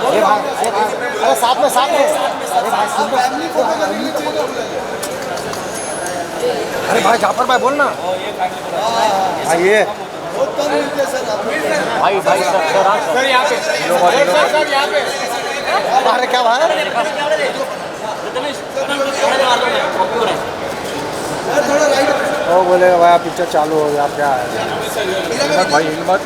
अरे भाई, अरे साथ में अरे भाई अरे भाई जाफर भाई बोल ना भाई ये भाई भाई सर यहाँ पे अरे क्या भाई वो बोलेगा भाई आप पिक्चर चालू हो गया क्या है भाई हिम्मत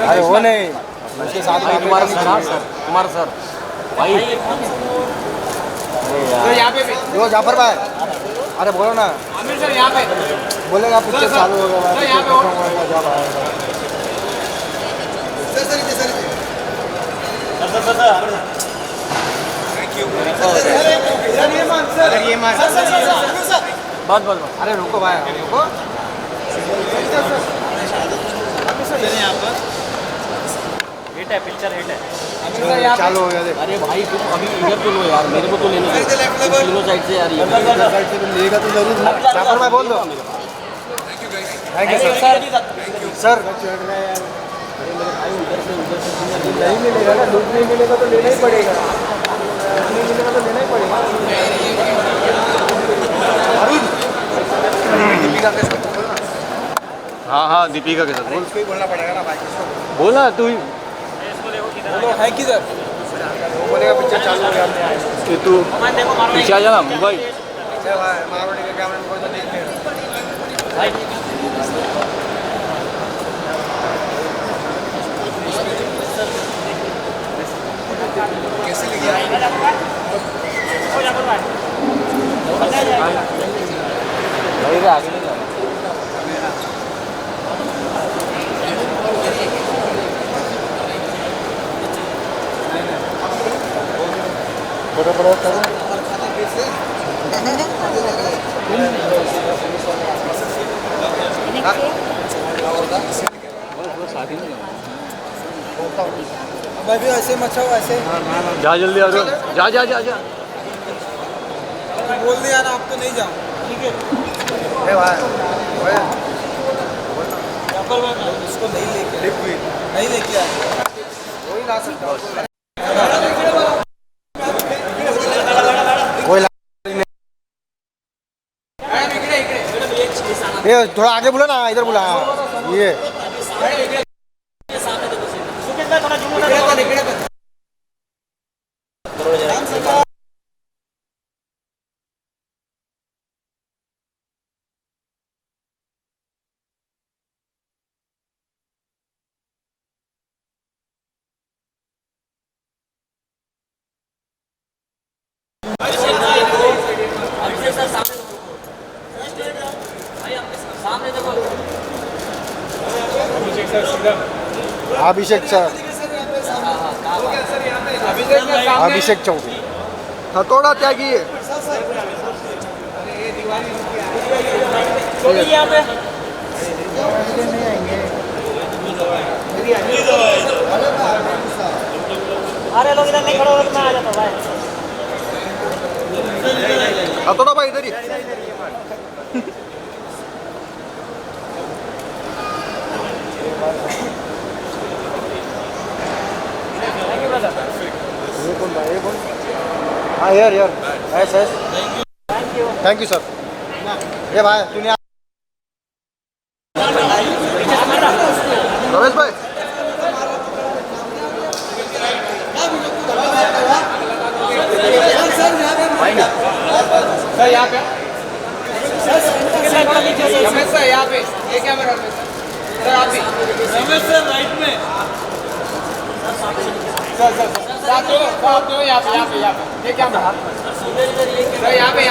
अरे वो नहीं उसके साथ कुमार सर भाई यहाँ पे जो जाफर भाई अरे बोलो ना आमिर सर यहाँ पे बोलेगा पिक्चर चालू हो गया बस अरे रुको भाई रुको हिट है पिक्चर हिट है चालू हो गया अरे भाई तुम अभी इधर तो लो यार मेरे को तो लेना है तीनों साइड से यार साइड से लेगा तो जरूर जाफर भाई बोल दो थैंक यू सर सर नहीं मिलेगा ना दूध नहीं मिलेगा तो लेना ही पड़ेगा नहीं मिलेगा तो लेना ही पड़ेगा अरुण दीपिका के साथ बोलना हाँ दीपिका के साथ बोल उसको ही बोलना पड़ेगा ना भाई बोला तू ही है किधर वो बोलेगा पिक्चर चालू हो गया कि तू पीछे आ जाना मोबाइल मारवाड़ी के कैमरे में कोई तो देख लेगा कैसे लिखा आगे नहीं बड़ा कर अभी ऐसे मचाओ ऐसे जा जल्दी आ जाओ जा जा जा जा बोल दिया ना आप तो नहीं जाओ ठीक है उसको नहीं लेके आए वही ला सकता ये थोड़ा आगे बोला ना इधर बोला ये अभिषेक चौधरी हथौड़ा त्यागी है अरे लोग इधर नहीं खड़े हो मैं आ जाता भाई हथौड़ा भाई इधर ही हाँ यार ऐसे थैंक यू सर ये भाई तूने रमेश भाई सर यहाँ पे रमेश सर यहाँ पे ये कैमरा सर आप ही रमेश सर राइट में सर आप दो यहाँ पे ये कैमरा सर यहाँ पे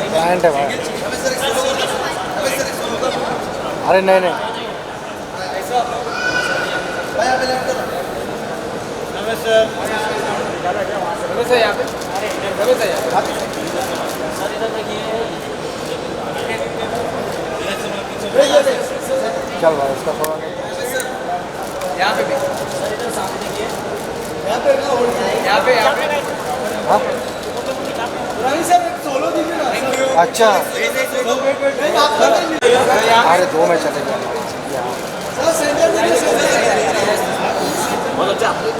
ब्रांड है भाई अरे नहीं रमेश सर यहाँ पे चल भाई इसका थोड़ा यहाँ पे भी यहाँ पे हाँ रवि सर सोलो दीजिए ना थैंक यू अच्छा अरे 2 में चले गए।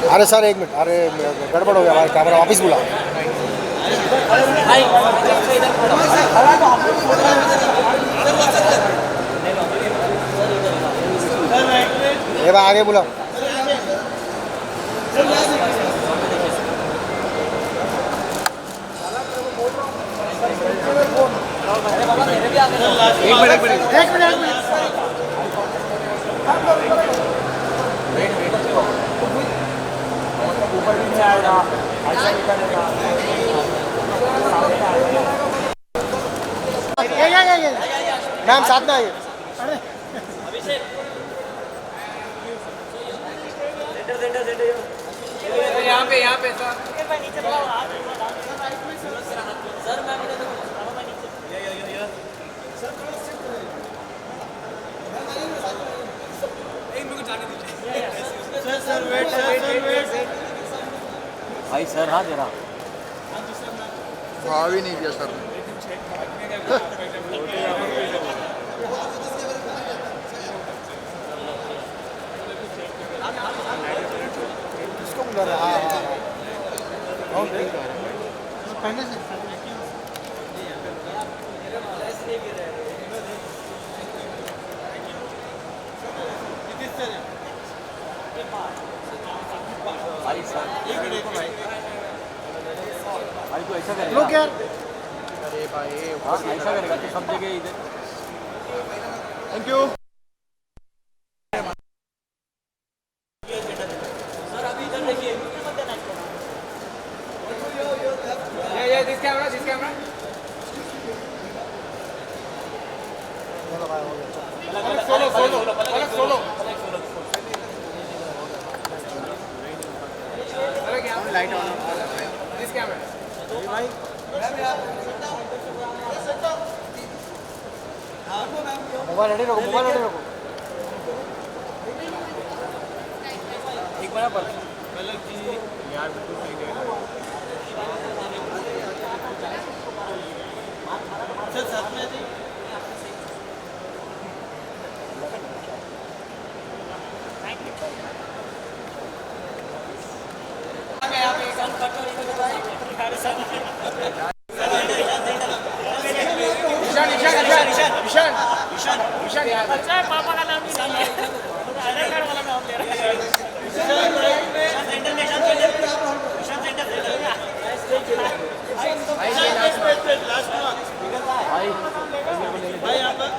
अरे सर 1 मिनट, अरे गड़बड़ हो गया भाई, कैमरा वापस बुला। ये भाई आगे बुलाओ। एक मिनट मैम साथ में आइए। यहाँ पे सर। भाई सर हाँ दे रहा भाव ही नहीं दिया सर ने। किसको बुला रहा है? हाँ पहले से भाई सर भाई तो ऐसा करेगा। लोग यार अरे भाई हाँ ऐसा करेगा तो सब जगह इधर। Thank you. सर अभी इधर देखिए। ये this camera. Solo. Light on this camera भाई मोबाइल रेडी रखो, मोबाइल रेडी रखो। एक बार पर मतलब कि यार बिल्कुल सही गया सर साथ में जी। यहाँ पे एक ईशान यार अच्छा है, पापा का नाम नहीं आधार कार्ड वाला नाम ले रहा है। भाई यहाँ पर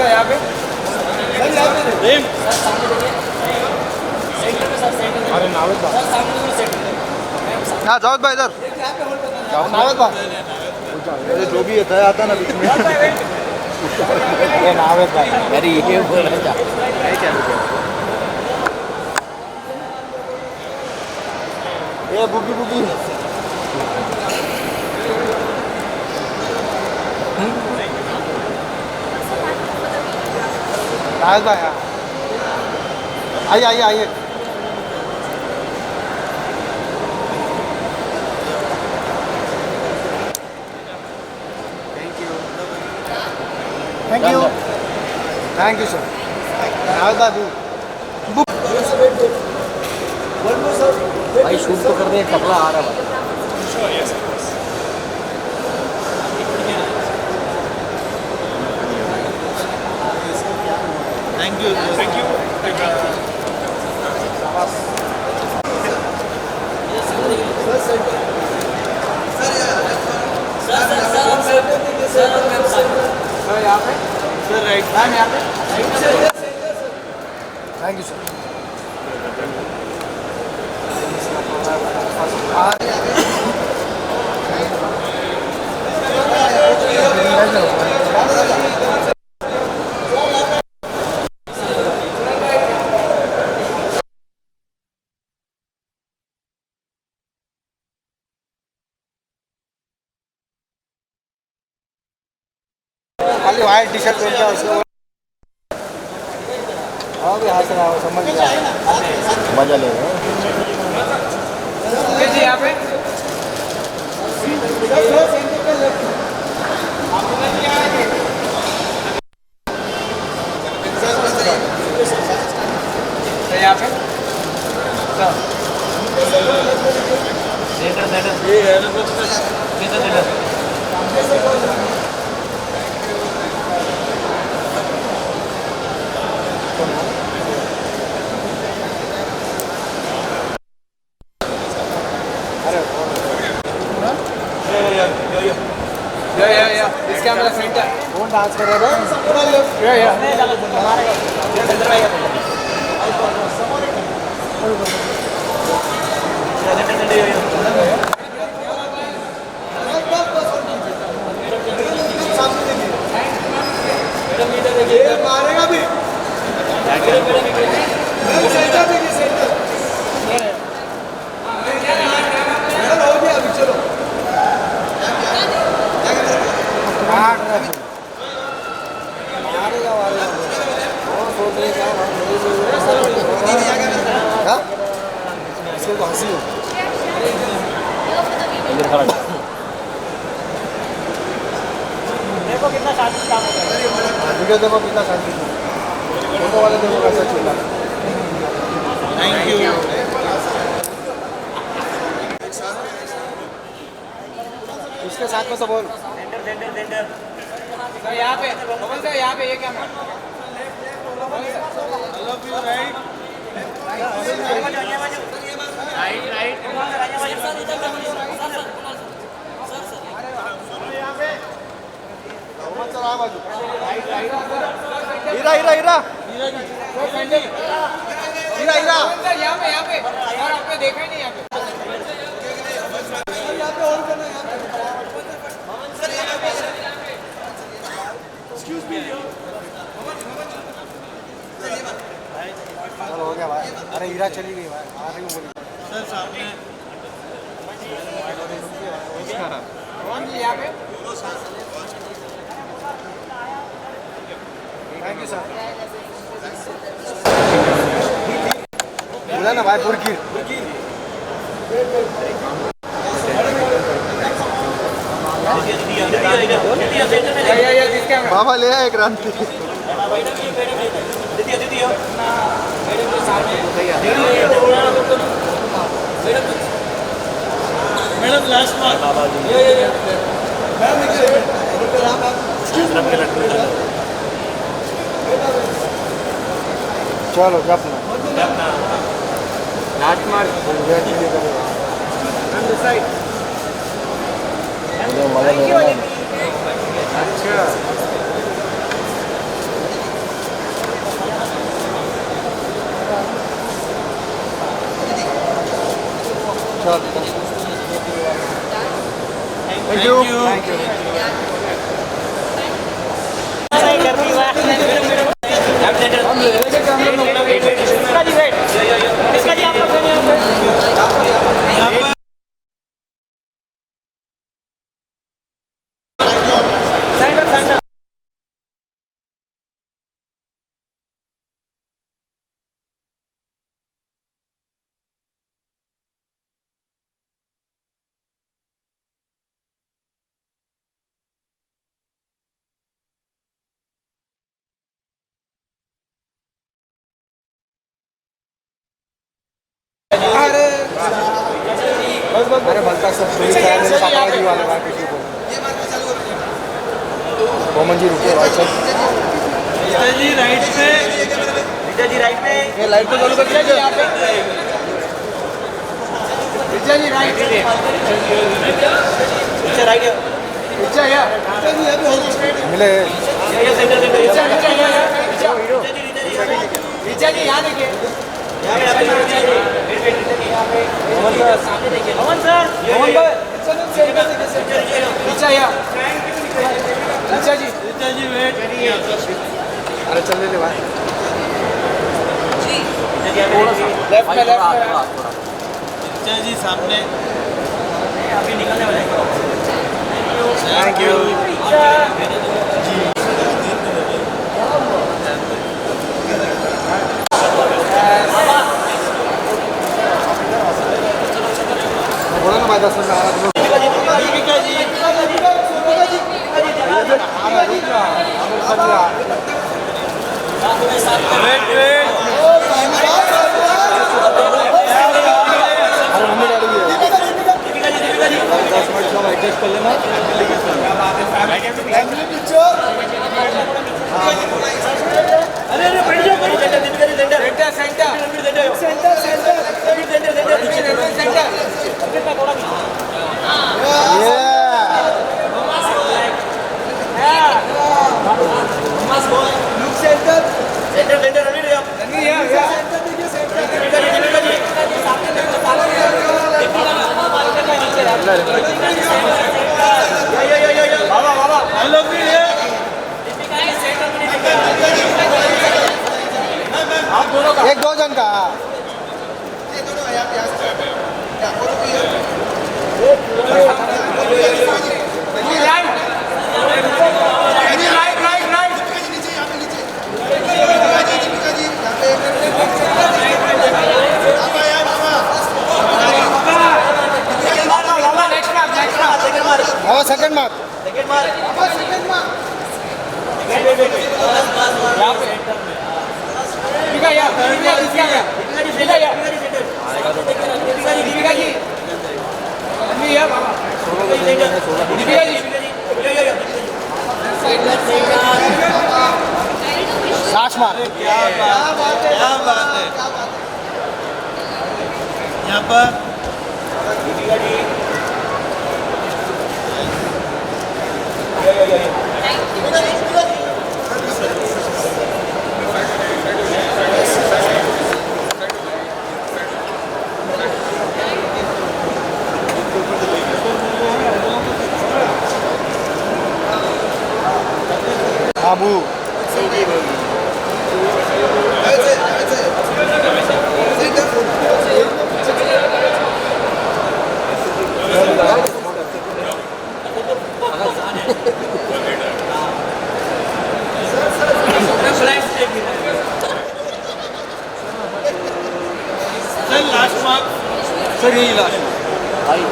यहाँ पे अरे नावेद भाई, हाँ जावेद भाई इधर नावेद भाई, ये जो भी है आता ना बीच में। ये नावेद भाई अरे ये बोल रहा था ये बुगी बुगी नावेद भाई, हाँ आइए आइए आइए। Thank you sir. नावेद बाबू भाई शूट तो कर रहे हैं, टकला आ रहा है थैंक यू। सर यहाँ पे सर राइट मैम यहाँ पे थैंक यू सर। खाली वाइट टी शर्ट पहन के उसको हाँ भी हंस रहा हो समझ गया मजा ले रहा जी यहाँ पे यहाँ पे This camera center. कौन डांस कर रहा है मारेगा भी इसको तो हंसी हो देखो कितना शांति काम हो रहा है। वीडियो देखो कितना शांति फोटो वाले देखो कैसा चल रहा है थैंक यू इसके साथ में तो बोल तो यहाँ पे बोलते हो यहाँ पे ये क्या हीरा हीरा हीरा हीरा हीरा यहाँ पे और आपने देखा ही नहीं यहाँ पे चलो हो गया भाई अरे हीरा चली गई भाई आ रही हूँ बोली कौन जी यहाँ पे थैंक यू सर बोला ना भाई पुरकी बाबा ले आया क्रांति मैडम लास्ट मार्क चलो जपना लास्ट मार्क अच्छा थैंक यू थैंक यू अरे अरे बनता सब सुनी पापा जी वाले बात की बोल मोहम्मद जी रुके भाई सब जी राइट पे विजय जी राइट पे ये लाइट तो चालू कर दिया यहाँ पे विजय जी राइट पे विजय राइट विजय यार मिले विजय जी यहाँ देखिए पवन सर अरे चल ले भाई लेफ्ट में जी सामने अभी निकलने वाले हैं। थैंक यू बोलो ना भाई 10 मिनट आ रहा एडजस्ट कर लेना अरे अरे बैठ जाओ एक दो जन का सेकंड मार्क लास्ट मार्क क्या बात है यहाँ पर बाबू सर लास्ट मार्क सर यही लास्ट भाई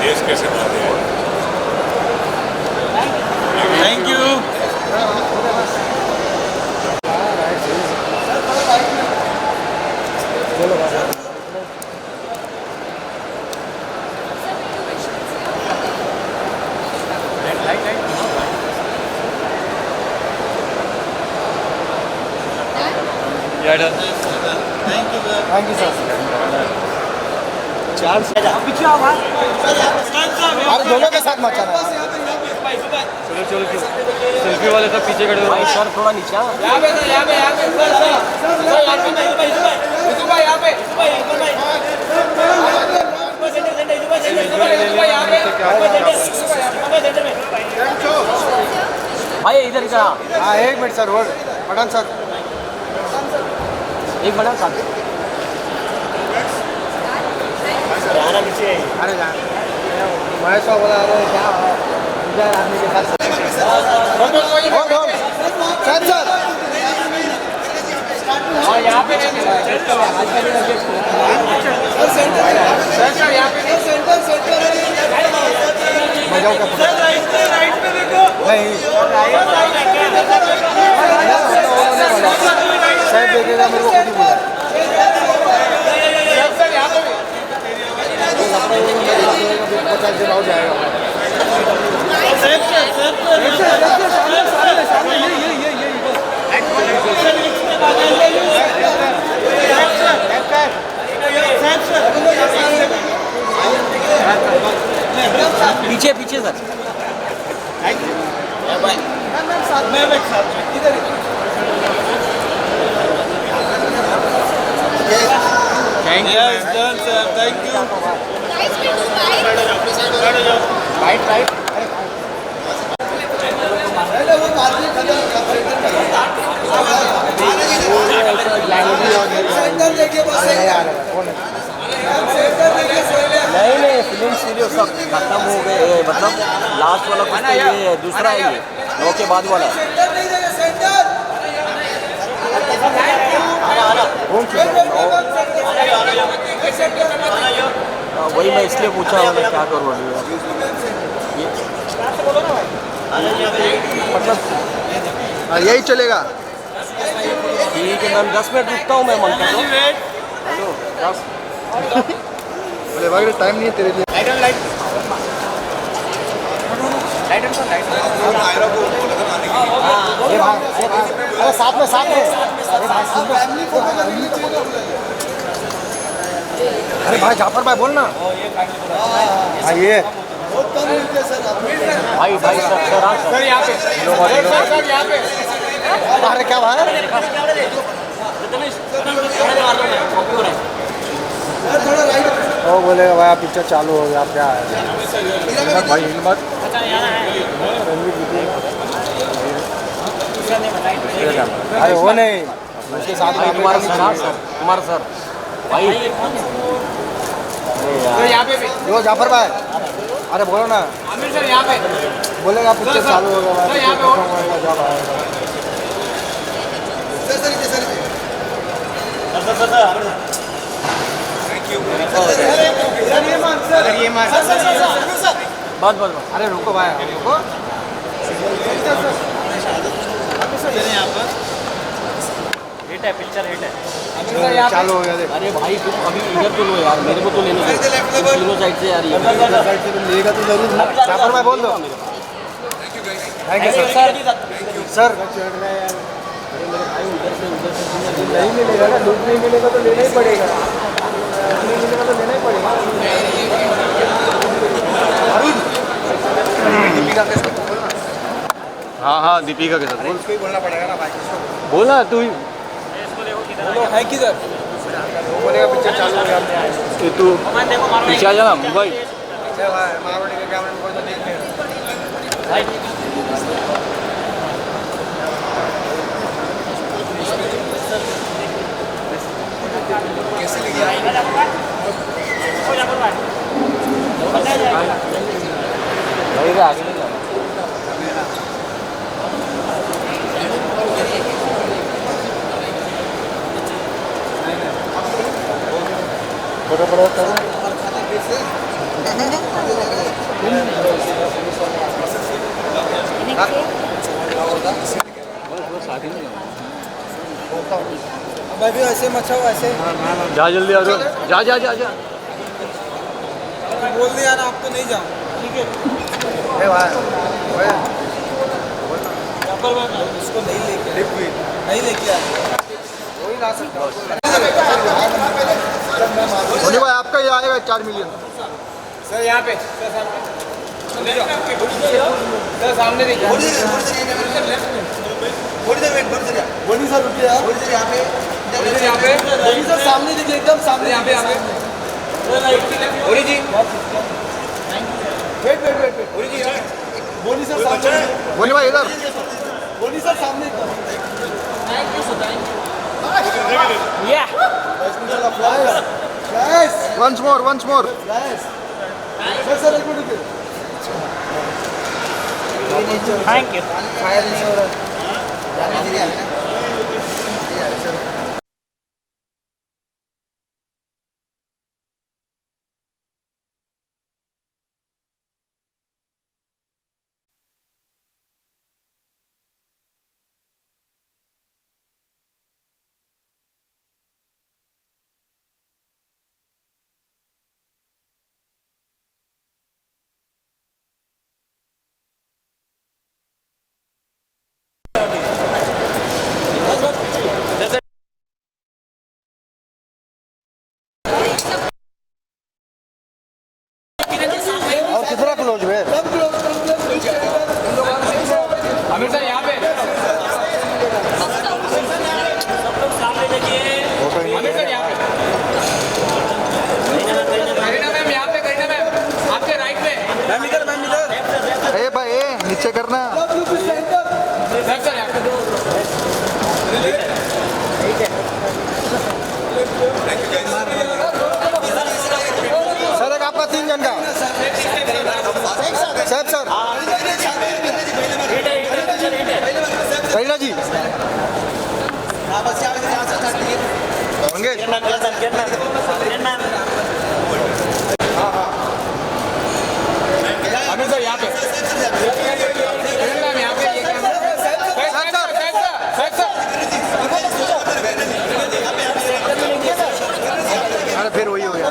देश कैसे बनाते हैं thank you thank you sir चार से अरे दोनों के साथ मचाना चलो चलो चलो सेल्फी वाले सब पीछे खड़े हो भाई सर थोड़ा नीचे भाई इधर इधर हाँ एक minute sir hold Pathan sir एक बड़ा साथ अरे जान महेश बाबू बोला अरे क्या इधर आदमी के साथ होल्ड होल्ड सर और यहाँ पे सर यहाँ पे मजाओ का फोटो राइट पे देखो नहीं सर देखेगा मेरे को खुद ही बोला पचास दिन और जाएगा पीछे पीछे सर मैम साथ thank you Yes, done, sir. Thank you. Right right नहीं फिल्म सीरियल सब खत्म हो गए मतलब लास्ट वाला कुछ तो ये दूसरा है ये लौ के बाद वाला वही मैं इसलिए पूछा मैं क्या करूँ मतलब यही चलेगा ठीक है मैम 10 मिनट रुकता हूँ मैं मनता हूँ हेलो 10 बोले भाई टाइम नहीं है तेरे लिए अरे साथ में अरे भाई जाफर भाई बोल ना हाँ ये भाई भाई सर यहाँ पे अरे क्या भाई वो बोलेगा भाई पिक्चर चालू हो गया क्या है भाई हिम्मत अरे वो नहीं उसके साथ कुमार सर भाई यो जाफर भाई अरे बोलो ना आमिर सर यहाँ पे बोलेगा पिक्चर चालू हो गया सर यहाँ पे जब आएगा बस बस अरे रुको भाई रुको हिट है पिक्चर हिट है चालू हो गया देख अरे भाई तुम अभी इधर तो लो यार मेरे को तो लेने दो तीनों साइड से यार ये साइड से तुम लेगा तो जरूर ना जाफर भाई बोल दो थैंक यू सर सर नहीं मिलेगा ना दूध नहीं मिलेगा तो लेना ही पड़ेगा नहीं मिलेगा तो लेना ही पड़ेगा दीपिका के साथ बोलना हाँ हाँ दीपिका के साथ बोल उसको ही बोलना पड़ेगा ना भाई बोला तू ही है कि सर वो बोलेगा पिक्चर चालू हो गया कि तू पीछे आ जाना मुंबई मारवाड़ी के कैमरे में कोई तो देख नहीं कैसे लगी भाई आगे नहीं जाना बड़ा बड़ा कर अभी ऐसे मचा हुआ ऐसे जा जल्दी आ जाओ जा जा जा जा बोल दिया ना आप तो नहीं जाओ ठीक है उसको नहीं लेके आया वही ला सकता धोनी भाई आपका ये आएगा 4 मिलियन सर यहाँ पे सर सामने देखिए बोनी सर रुकिए यहाँ पे बोनी सर सामने देखिए एकदम सामने यहाँ पे ओरी जी वेट ओरी जी बोनी सर सामने बोनी भाई इधर बोनी सर सामने Yeah. once more सर एक मिनट Thank you. फायर नहीं हो रहा कितना क्लोज है आमिर सर यहाँ पे सब लोग सामने देखिए आमिर सर यहाँ पे मंगेश आमिर सर यहाँ पे अरे फिर वही हो गया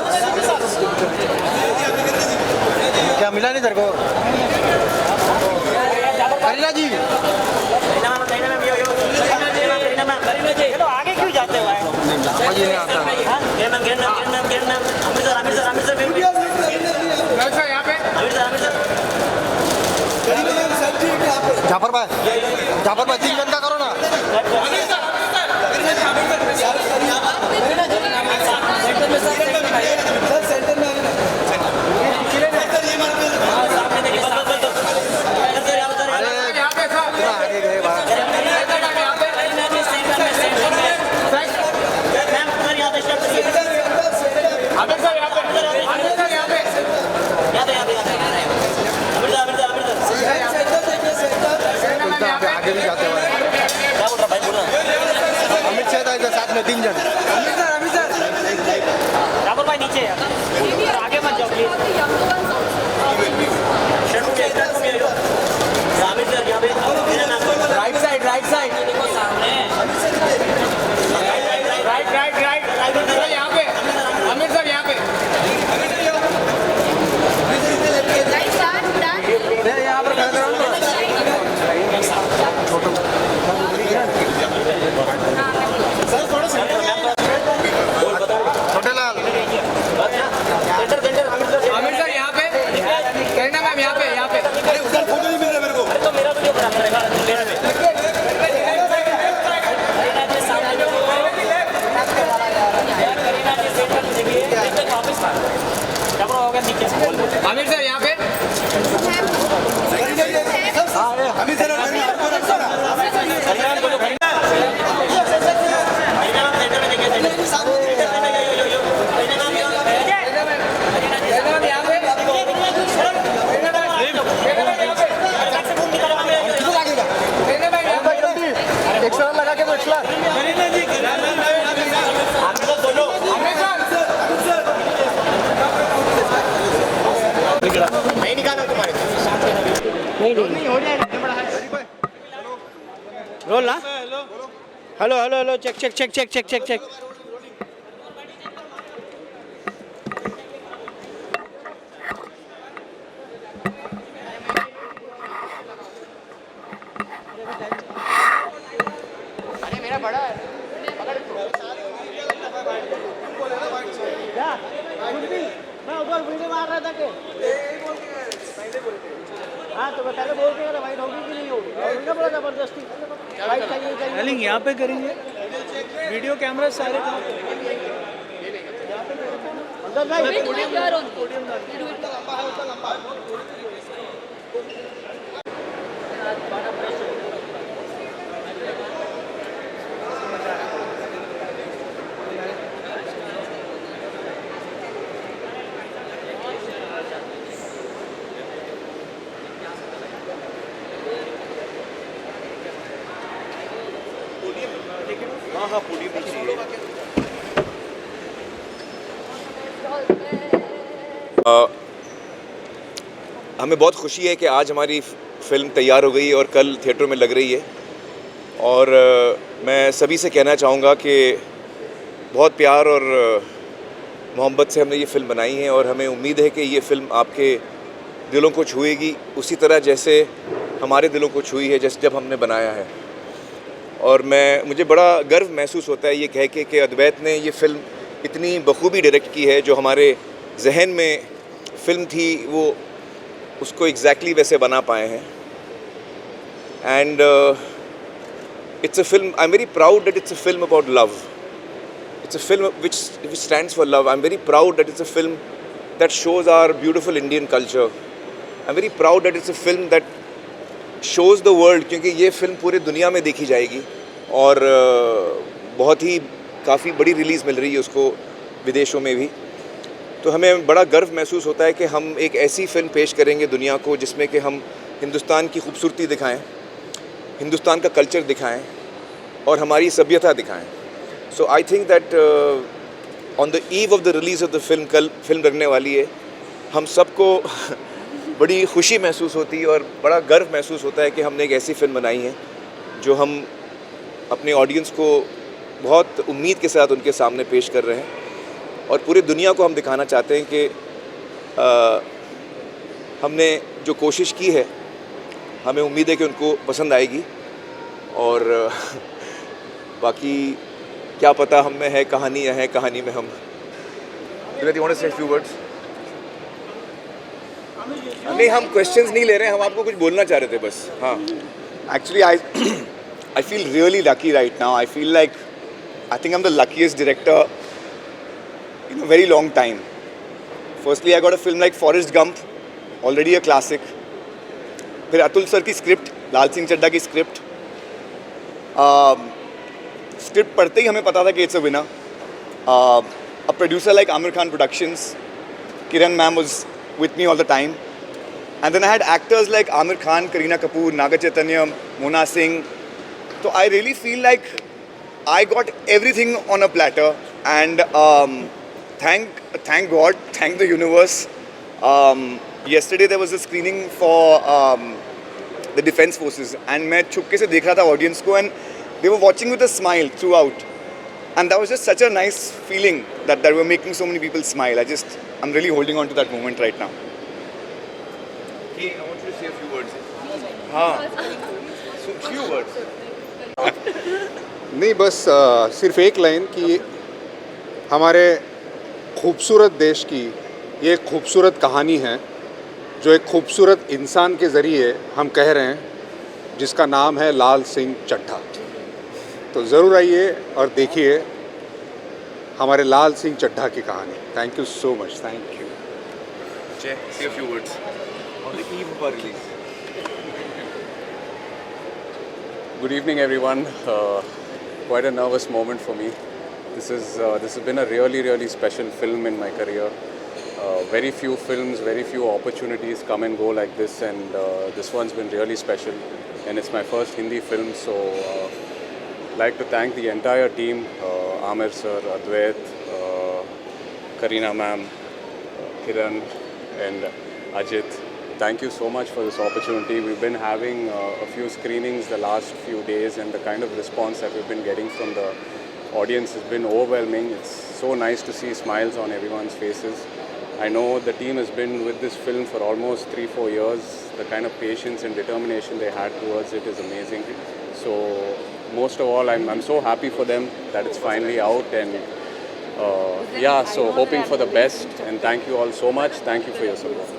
क्या मिला नहीं तेरे को करीना जी ये तो आगे क्यों जाते हुए समझ ही नहीं आता जाफर भाई 3 जन का करो ना आगे गए आगे भी जाते हुए अमित शाह था साथ में 3 जन राहुल भाई नीचे यार आगे मत जाओ प्लीज राइट साइड राइट यहाँ पे आमिर सर यहाँ पे यहाँ पर खड़े रहो छोटे लाल आमिर सर यहाँ पे करीना मैम यहाँ पे उधर फोटो नहीं मिल रहा मेरे को। तो मेरा वीडियो बना करेगा आमिर सर यहाँ पे अभी सर लगा के नहीं निकाला तुम्हारे नहीं हो जाएगा रोल ना हेलो चेक अरे मेरा बड़ा है पकड़ क्या कुछ भी मैं उधर वीडियो मार रहा था कि हाँ तो पहले बोल के वाइट होगी कि नहीं होगी वीडियो बोला जबरदस्ती वाइट चाहिए यहाँ पे करेंगे वीडियो कैमरा सारे अंदर भाई हमें बहुत खुशी है कि आज हमारी फ़िल्म तैयार हो गई और कल थिएटर में लग रही है और मैं सभी से कहना चाहूँगा कि बहुत प्यार और मोहब्बत से हमने ये फ़िल्म बनाई है और हमें उम्मीद है कि ये फ़िल्म आपके दिलों को छुएगी उसी तरह जैसे हमारे दिलों को छुई है जैसे जब हमने बनाया है। और मुझे बड़ा गर्व महसूस होता है ये कह के कि अद्वैत ने ये फ़िल्म इतनी बखूबी डायरेक्ट की है, जो हमारे जहन में फ़िल्म थी वो उसको एग्जैक्टली वैसे बना पाए हैं। And it's a film, I am very proud that it's a film about love. It's a film which stands for love. I'm very proud that it's a film that shows our beautiful Indian culture. I'm very proud that it's a film that shows the world, क्योंकि ये film पूरे दुनिया में देखी जाएगी और बहुत ही काफ़ी बड़ी रिलीज़ मिल रही है उसको विदेशों में भी। तो हमें बड़ा गर्व महसूस होता है कि हम एक ऐसी फ़िल्म पेश करेंगे दुनिया को जिसमें कि हम हिंदुस्तान की खूबसूरती दिखाएं, हिंदुस्तान का कल्चर दिखाएं और हमारी सभ्यता दिखाएं। So I think that on the eve of the release of the film, कल फिल्म लगने वाली है, हम सबको बड़ी खुशी महसूस होती है और बड़ा गर्व महसूस होता है कि हमने एक ऐसी फिल्म बनाई है जो हम अपने ऑडियंस को बहुत उम्मीद के साथ उनके सामने पेश कर रहे हैं और पूरी दुनिया को हम दिखाना चाहते हैं कि हमने जो कोशिश की है, हमें उम्मीद है कि उनको पसंद आएगी। और बाकी क्या पता हम में है कहानी या है कहानी में हम। यू वांट टू से फ्यू वर्ड्स? नहीं, हम क्वेश्चंस नहीं ले रहे हैं, हम आपको कुछ बोलना चाह रहे थे बस। हाँ, Actually, I feel really lucky right now. I think I'm the luckiest director in a very long time. Firstly, I got a film like Forrest Gump, already a classic. फिर अतुल सर की स्क्रिप्ट, लाल सिंह चड्ढा की script. Script पढ़ते ही हमें पता था कि it's a winner. A producer like Amir Khan Productions, Kiran ma'am was with me all the time. And then I had actors like Amir Khan, Kareena Kapoor, Naga Chaitanya, Mona Singh. So I really feel like I got everything on a platter. And thank God, thank the universe. Yesterday there was a screening for the Defence Forces. And मैं छुपके से देख रहा था audience को, and they were watching with a smile throughout. And that was just such a nice feeling that they were making so many people smile. I'm really holding on to that moment right now. I want you to say a few words. हाँ, few words. नहीं, बस सिर्फ एक line कि हमारे खूबसूरत देश की ये एक खूबसूरत कहानी है जो एक खूबसूरत इंसान के ज़रिए हम कह रहे हैं, जिसका नाम है लाल सिंह चड्ढा। तो ज़रूर आइए और देखिए हमारे लाल सिंह चड्ढा की कहानी। Thank you so much. Thank you. Jay, say a few words on the eve of our release. Good evening, everyone. Quite a nervous moment for me. This has been a really special film in my career. Very few films, very few opportunities come and go like this, and this one's been really special. And it's my first Hindi film, so like to thank the entire team, Amir sir, Advait, Kareena ma'am, Kiran and Ajit. Thank you so much for this opportunity. We've been having a few screenings the last few days, and the kind of response that we've been getting from the audience has been overwhelming. It's so nice to see smiles on everyone's faces. I know the team has been with this film for almost 3-4 years. The kind of patience and determination they had towards it is amazing. So most of all, I'm so happy for them that it's finally out, and so hoping for the best, and thank you all so much. Thank you for your support.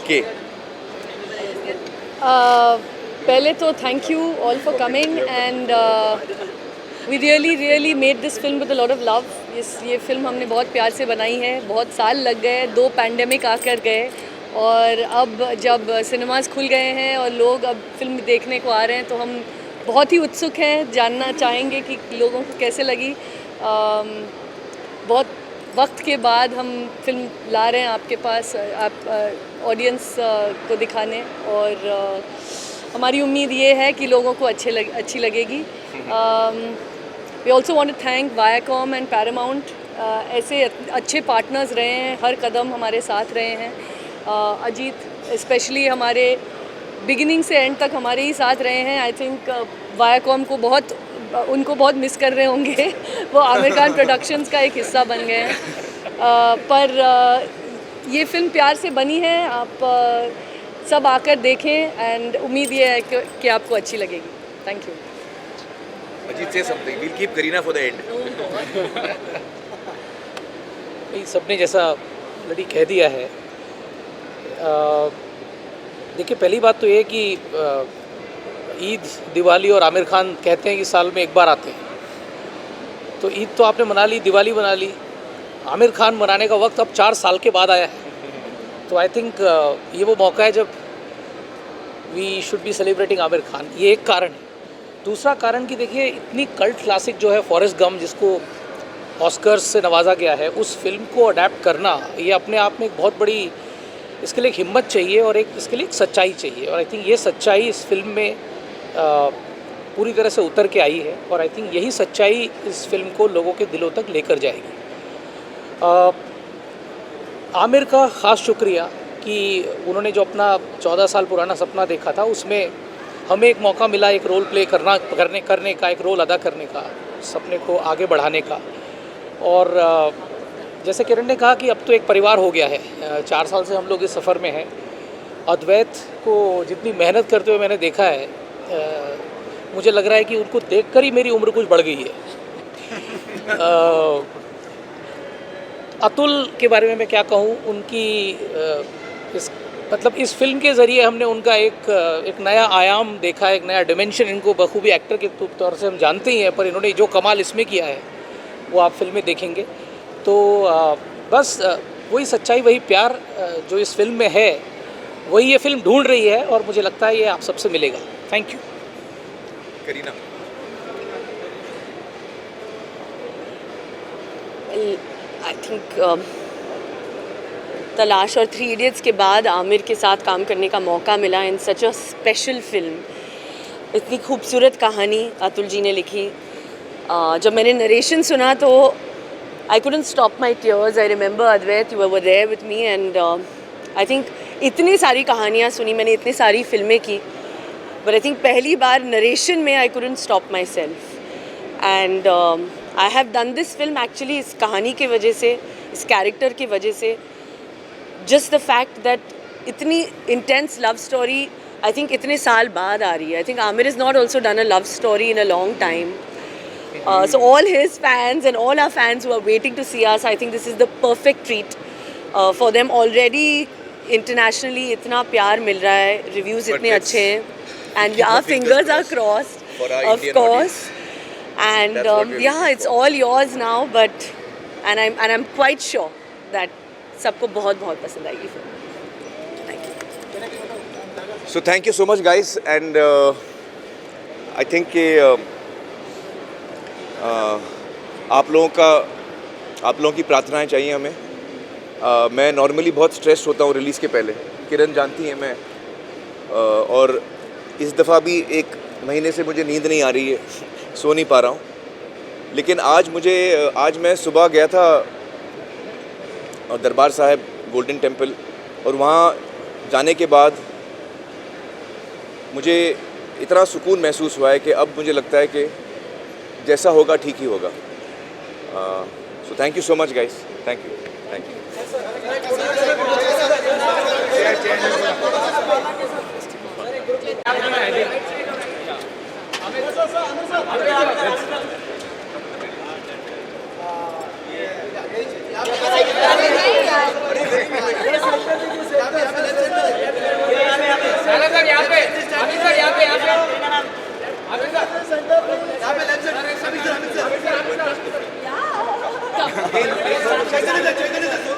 Okay. पहले तो thank you all for coming, and we really made this film with a lot of love. ये film हमने बहुत प्यार से बनाई है, बहुत साल लग गए, 2 पैंडेमिक आकर गए, और अब जब सिनेमास खुल गए हैं और लोग अब फिल्म देखने को आ रहे हैं, तो हम बहुत ही उत्सुक हैं, जानना चाहेंगे कि लोगों को कैसे लगी। बहुत वक्त के बाद हम फिल्म ला रहे हैं आपके पास, आप ऑडियंस को दिखाने, और हमारी उम्मीद ये है कि लोगों को अच्छी लगेगी। We also want to thank Viacom and Paramount, ऐसे अच्छे पार्टनर्स रहे हैं, हर कदम हमारे साथ रहे हैं। अजीत स्पेशली हमारे बिगिनिंग से एंड तक हमारे ही साथ रहे हैं। आई थिंक वायाकॉम को उनको बहुत मिस कर रहे होंगे, वो आमिर खान प्रोडक्शंस का एक हिस्सा बन गए हैं। पर ये फिल्म प्यार से बनी है, आप सब आकर देखें, एंड उम्मीद ये है कि आपको अच्छी लगेगी। Thank you. Ajit, say something. We'll keep Kareena for the end. सबने जैसा लड़ी कह दिया है। देखिए, पहली बात तो ये कि ईद, दिवाली और आमिर खान कहते हैं कि साल में एक बार आते हैं, तो ईद तो आपने मना ली, दिवाली मना ली, आमिर खान मनाने का वक्त अब 4 साल के बाद आया है। तो आई थिंक ये वो मौका है जब we should be celebrating Aamir Khan. ये एक कारण है। दूसरा कारण कि देखिए, इतनी कल्ट क्लासिक जो है फॉरेस्ट गम, जिसको ऑस्कर्स से नवाजा गया है, उस फिल्म को अडेप्ट करना, ये अपने आप में एक बहुत बड़ी, इसके लिए एक हिम्मत चाहिए और इसके लिए एक सच्चाई चाहिए। और आई थिंक ये सच्चाई इस फिल्म में पूरी तरह से उतर के आई है और आई थिंक यही सच्चाई इस फिल्म को लोगों के दिलों तक लेकर जाएगी। आमिर का ख़ास शुक्रिया कि उन्होंने जो अपना 14 साल पुराना सपना देखा था उसमें हमें एक मौका मिला एक रोल प्ले करने का, एक रोल अदा करने का, सपने को आगे बढ़ाने का। और जैसे किरण ने कहा कि अब तो एक परिवार हो गया है, 4 साल से हम लोग इस सफ़र में हैं। अद्वैत को जितनी मेहनत करते हुए मैंने देखा है, मुझे लग रहा है कि उनको देखकर ही मेरी उम्र कुछ बढ़ गई है। अतुल के बारे में मैं क्या कहूँ, उनकी इस फिल्म के ज़रिए हमने उनका एक नया आयाम देखा, एक नया डिमेंशन। इनको बखूबी एक्टर के तौर से हम जानते ही हैं, पर इन्होंने जो कमाल इसमें किया है वो आप फिल्म में देखेंगे। तो बस वही सच्चाई, वही प्यार जो इस फिल्म में है, वही ये फिल्म ढूंढ रही है और मुझे लगता है ये आप सबसे मिलेगा। Thank you. Kareena, I think तलाश और 3 इडियट्स के बाद आमिर के साथ काम करने का मौका मिला इन सच अ स्पेशल फिल्म। इतनी खूबसूरत कहानी अतुल जी ने लिखी। जब मैंने नरेशन सुना तो I couldn't stop my tears. I remember Advait, you were there with me and I think इतनी सारी कहानियाँ सुनी मैंने, इतनी सारी फिल्में की, बट आई थिंक पहली बार नरेशन में आई couldn't stop my self. And I have done this film actually इस कहानी की वजह से, इस कैरेक्टर की वजह से। जस्ट द फैक्ट दैट इतनी intense love story I think इतने साल बाद आ रही है। I think Aamir is not also done a love story in a long time. So all his fans and all our fans who are waiting to see us, I think this is the perfect treat for them. Already internationally इतना प्यार मिल रहा है, reviews इतने अच्छे हैं, and our fingers are crossed, of course. And yeah, it's all yours now, but and I'm quite sure that सबको बहुत बहुत पसंद आएगी film. Thank you. So thank you so much guys, and I think आप लोगों की प्रार्थनाएं चाहिए हमें। मैं नॉर्मली बहुत स्ट्रेस होता हूँ रिलीज़ के पहले, किरण जानती है मैं, और इस दफ़ा भी 1 महीने से मुझे नींद नहीं आ रही है, सो नहीं पा रहा हूँ। लेकिन आज मैं सुबह गया था दरबार साहिब गोल्डन टेम्पल, और वहाँ जाने के बाद मुझे इतना सुकून महसूस हुआ है कि अब मुझे लगता है कि जैसा होगा ठीक ही होगा। So thank you so much guys, thank you.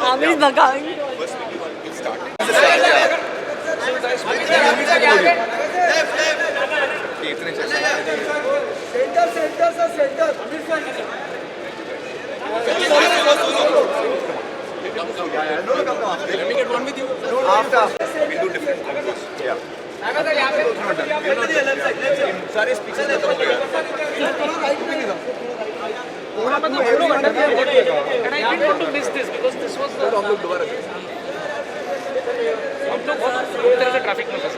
Aamir भगाएंगे। ट्रैफिक में फंसे।